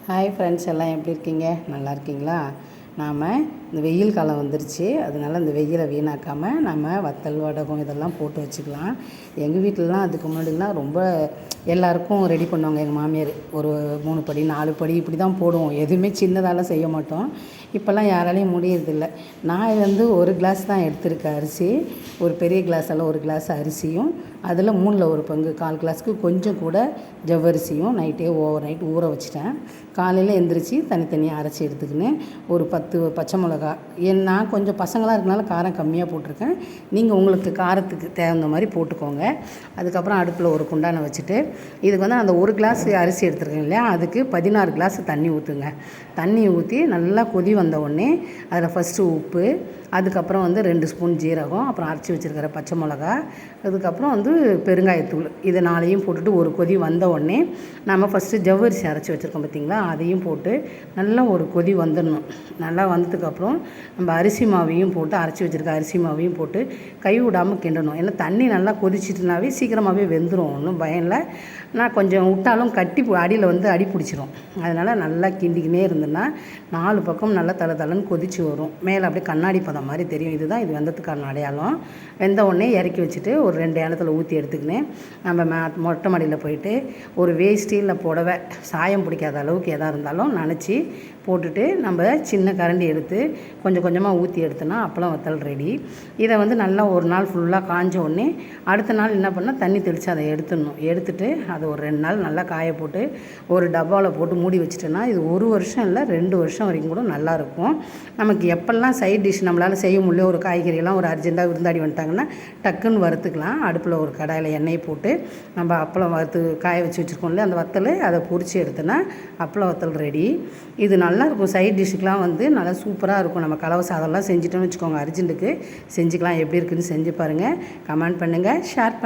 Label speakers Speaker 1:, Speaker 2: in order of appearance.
Speaker 1: Hi friends, எல்லாம் எப்படி இருக்கீங்க? நல்லா இருக்கீங்களா? நாம் இந்த வெயில் காலம் வந்துருச்சு. அதனால் இந்த வெயிலை வீணாக்காமல் நம்ம வத்தல் வடகம் இதெல்லாம் போட்டு வச்சுக்கலாம். எங்கள் வீட்டிலலாம் அதுக்கு முன்னாடிலாம் ரொம்ப எல்லாேருக்கும் ரெடி பண்ணுவாங்க. எங்கள் மாமியார் ஒரு 3 படி 4 படி இப்படி தான் போடுவோம். எதுவுமே சின்னதால் செய்ய மாட்டோம். இப்போல்லாம் யாராலையும் முடியறதில்ல. நான் இது வந்து 1 கிளாஸ் தான் எடுத்திருக்கேன் அரிசி. ஒரு பெரிய கிளாஸால் 1 கிளாஸ் அரிசியும் அதில் 3ல் 1 பங்கு 1/4 கிளாஸுக்கு கொஞ்சம் கூட ஜவ்வரிசியும் நைட்டே ஓவர் நைட் ஊற வச்சுட்டேன். காலையில் எழுந்திரிச்சி தனித்தனியாக அரைச்சி எடுத்துக்கின்னு ஒரு 10 பச்சை மிளகா, நான் கொஞ்சம் பசங்களாக இருக்கனால காரம் கம்மியாக போட்டிருக்கேன். நீங்கள் உங்களுக்கு காரத்துக்கு தகுந்த மாதிரி போட்டுக்கோங்க. அதுக்கப்புறம் அடுப்பில் ஒரு குண்டானை வச்சுட்டு இதுக்கு வந்து அந்த 1 கிளாஸ் அரிசி எடுத்துருக்கேன் இல்லையா, அதுக்கு 16 கிளாஸ் தண்ணி ஊற்றுங்க. தண்ணி ஊற்றி நல்லா கொதி வந்த உடனே அதில் ஃபஸ்ட்டு உப்பு, அதுக்கப்புறம் வந்து 2 ஸ்பூன் ஜீரகம், அப்புறம் அரைச்சி வச்சுருக்கிற பச்சை மிளகா, அதுக்கப்புறம் வந்து பெருங்காயத்தூள், இது 4ஐயும் போட்டுட்டு ஒரு கொதி வந்த உடனே நம்ம ஃபஸ்ட்டு ஜவ்வரிசி அரைச்சி வச்சுருக்கோம் பார்த்திங்களா, அதையும் போட்டு நல்லா ஒரு கொதி வந்துடணும். நல்லா வந்ததுக்கப்புறம் நம்ம அரிசி மாவையும் போட்டு அரைச்சி வச்சுருக்க அரிசி மாவையும் போட்டு கை விடாமல் கிண்டணும். ஏன்னா தண்ணி நல்லா கொதிச்சிட்டுனாவே சீக்கிரமாகவே வெந்துடும், ஒன்றும் பயம் இல்லை. நான் கொஞ்சம் விட்டாலும் அடியில் வந்து அடி பிடிச்சிரும். அதனால் நல்லா கிண்டிக்கினே இருந்தேன்னா 4 பக்கம் நல்லா தளன்னு கொதித்து வரும். மேலே அப்படியே கண்ணாடி பதம் மாதிரி தெரியும். இதுதான் இது வெந்ததுக்கான அடையாளம். வெந்த உடனே இறக்கி வச்சுட்டு ஒரு 2 ஏலத்தில் ஊற்றி எடுத்துக்கின்னு நம்ம மொட்டை மாடியில் போயிட்டு ஒரு வேஷ்டி இல்லை புடவை சாயம் பிடிக்காத அளவுக்கு எதாக இருந்தாலும் நனைச்சி போட்டுட்டு நம்ம சின்ன கரண்டி எடுத்து கொஞ்சம் கொஞ்சமாக ஊற்றி எடுத்தோன்னா அப்பளம் வத்தல் ரெடி. இதை வந்து நல்லா ஒரு நாள் ஃபுல்லாக காஞ்ச உடனே அடுத்த நாள் என்ன பண்ணால் தண்ணி தெளித்து அதை எடுத்துடணும். எடுத்துட்டு அதை ஒரு 2 நாள் நல்லா காய போட்டு ஒரு டப்பாவில் போட்டு மூடி வச்சுட்டோன்னா இது 1 வருஷம் இல்லை 2 வருஷம் வரைக்கும் கூட நல்லாயிருக்கும். நமக்கு எப்பெல்லாம் சைட் டிஷ் நம்மளால் செய்ய முடியல, ஒரு காய்கறியெல்லாம் ஒரு அர்ஜென்ட்டாக விருந்தாடி வந்துட்டாங்கன்னா டக்குன்னு வறுத்துக்கலாம். அடுப்பில் ஒரு கடாயில் எண்ணெய் போட்டு நம்ம அப்பளம் வறுத்து காய வச்சு வச்சுருக்கோம்ல அந்த வத்தல், அதை பொரித்து எடுத்தோன்னா அப்பளம் வத்தல் ரெடி. இது நல்லாயிருக்கும். சைட் டிஷ்ஷுக்கெலாம் வந்து நல்லா சூப்பராக இருக்கும். நம்ம கலவை சாதம்லாம் செஞ்சுட்டோன்னு வச்சுக்கோங்க, அர்ஜென்ட்டுக்கு செஞ்சுக்கலாம். எப்படி இருக்குதுன்னு செஞ்சு பாருங்கள். கமெண்ட் பண்ணுங்கள், ஷேர்